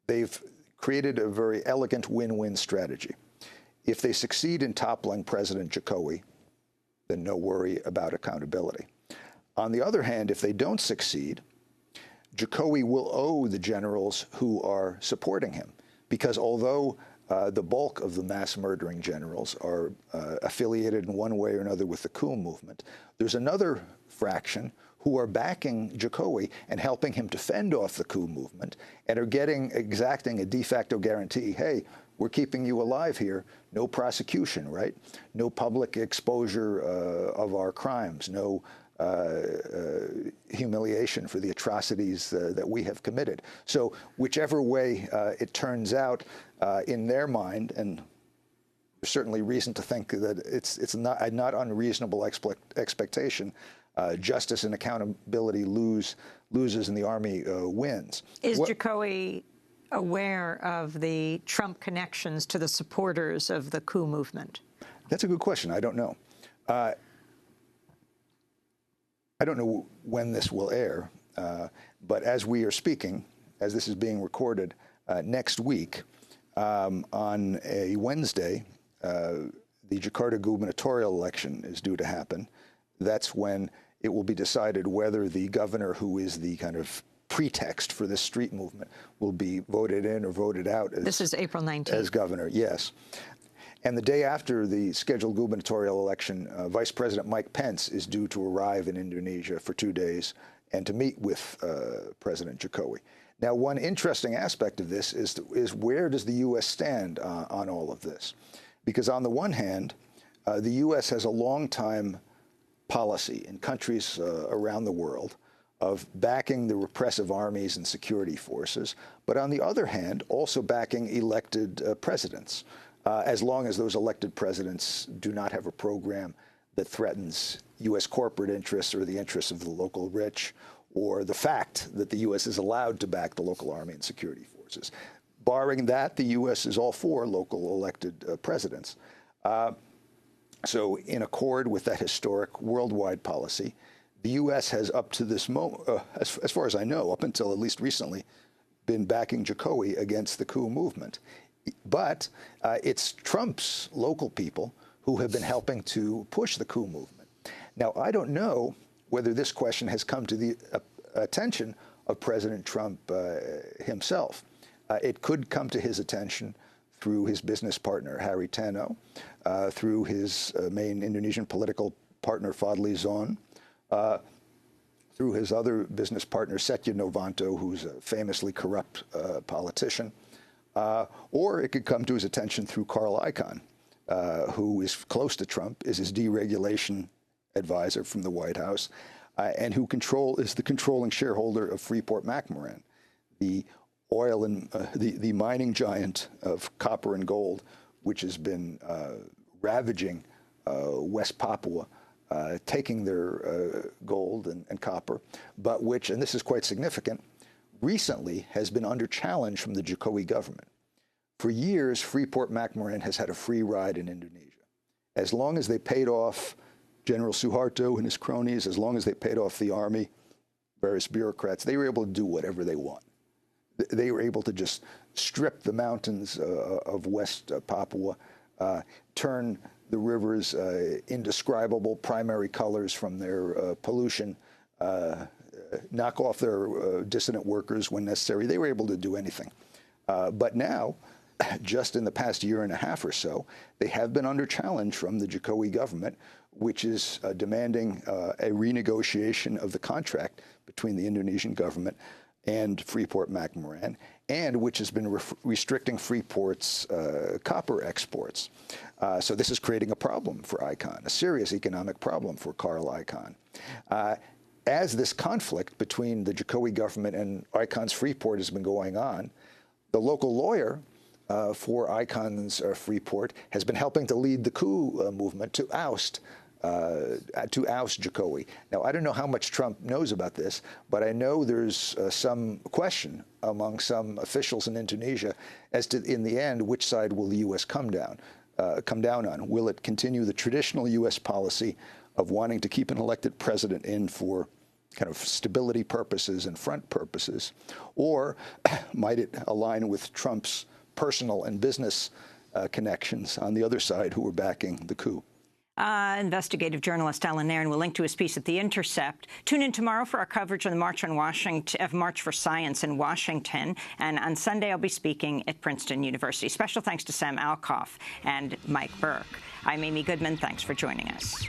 Speaker 4: they've created a very elegant win-win strategy. If they succeed in toppling President Jokowi, then no worry about accountability. On the other hand, if they don't succeed, Jokowi will owe the generals who are supporting him. Because although the bulk of the mass-murdering generals are affiliated in one way or another with the coup movement, there's another fraction who are backing Jokowi and helping him to fend off the coup movement and are exacting a de facto guarantee, hey, we're keeping you alive here, no prosecution, right? No public exposure of our crimes, no humiliation for the atrocities that we have committed. So whichever way it turns out in their mind, and there's certainly reason to think that it's not unreasonable expectation, justice and accountability loses and the army wins.
Speaker 1: Is Jokowi aware of the Trump connections to the supporters of the coup movement?
Speaker 4: That's a good question. I don't know. I don't know when this will air, but as we are speaking, as this is being recorded, next week, on a Wednesday, the Jakarta gubernatorial election is due to happen. That's when it will be decided whether the governor, who is the kind of pretext for this street movement, will be voted in or voted out as,
Speaker 1: this is April 19th.
Speaker 4: As governor, yes. And the day after the scheduled gubernatorial election, Vice President Mike Pence is due to arrive in Indonesia for 2 days and to meet with President Jokowi. Now, one interesting aspect of this is where does the U.S. stand on all of this? Because on the one hand, the U.S. has a long-time policy in countries around the world of backing the repressive armies and security forces, but on the other hand, also backing elected presidents, as long as those elected presidents do not have a program that threatens U.S. corporate interests or the interests of the local rich, or the fact that the U.S. is allowed to back the local army and security forces. Barring that, the U.S. is all for local elected presidents. So in accord with that historic worldwide policy, the U.S. has up to this moment, as far as I know, up until at least recently, been backing Jokowi against the coup movement. But it's Trump's local people who have been helping to push the coup movement. Now, I don't know whether this question has come to the attention of President Trump himself. It could come to his attention through his business partner, Harry Tano, through his main Indonesian political partner, Fadli Zon, through his other business partner, Setia Novanto, who's a famously corrupt politician, or it could come to his attention through Carl Icahn, who is close to Trump, is his deregulation advisor from the White House, and who is the controlling shareholder of Freeport-McMoRan, the oil and the mining giant of copper and gold, which has been ravaging West Papua, taking their gold and copper, but which, and this is quite significant, recently has been under challenge from the Jokowi government. For years, Freeport-McMoRan has had a free ride in Indonesia. As long as they paid off General Suharto and his cronies, as long as they paid off the army, various bureaucrats, they were able to do whatever they want. They were able to just strip the mountains of West Papua, turn the rivers indescribable primary colors from their pollution, knock off their dissident workers when necessary. They were able to do anything. But now, just in the past year and a half or so, they have been under challenge from the Jokowi government, which is demanding a renegotiation of the contract between the Indonesian government and Freeport-McMoRan, and which has been restricting Freeport's copper exports. So this is creating a problem for Icahn, a serious economic problem for Carl Icahn. As this conflict between the Jokowi government and Icahn's Freeport has been going on, the local lawyer for Icahn's Freeport has been helping to lead the coup movement to oust Jokowi. Now, I don't know how much Trump knows about this, but I know there's some question among some officials in Indonesia as to, in the end, which side will the U.S. come down on? Will it continue the traditional U.S. policy of wanting to keep an elected president in for kind of stability purposes and front purposes, or might it align with Trump's personal and business connections on the other side who are backing the coup?
Speaker 1: Investigative journalist Alan Nairn will link to his piece at The Intercept. Tune in tomorrow for our coverage of the March for Science in Washington. And on Sunday, I'll be speaking at Princeton University. Special thanks to Sam Alcoff and Mike Burke. I'm Amy Goodman. Thanks for joining us.